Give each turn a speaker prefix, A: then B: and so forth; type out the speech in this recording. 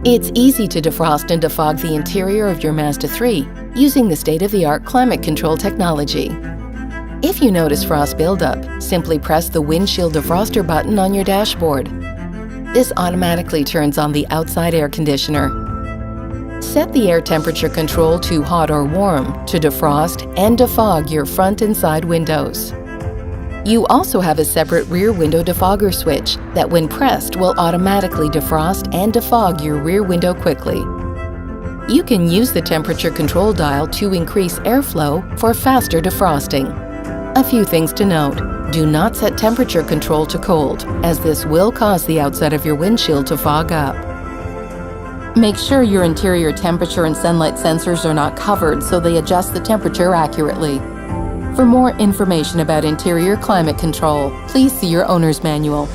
A: It's easy to defrost and defog the interior of your Mazda 3 using the state-of-the-art climate control technology. If you notice frost buildup, simply press the windshield defroster button on your dashboard. This automatically turns on the outside air conditioner. Set the air temperature control to hot or warm to defrost and defog your front and side windows. You also have a separate rear window defogger switch that, when pressed, will automatically defrost and defog your rear window quickly. You can use the temperature control dial to increase airflow for faster defrosting. A few things to note. Do not set temperature control to cold, as this will cause the outside of your windshield to fog up. Make sure your interior temperature and sunlight sensors are not covered so they adjust the temperature accurately. For more information about interior climate control, please see your owner's manual.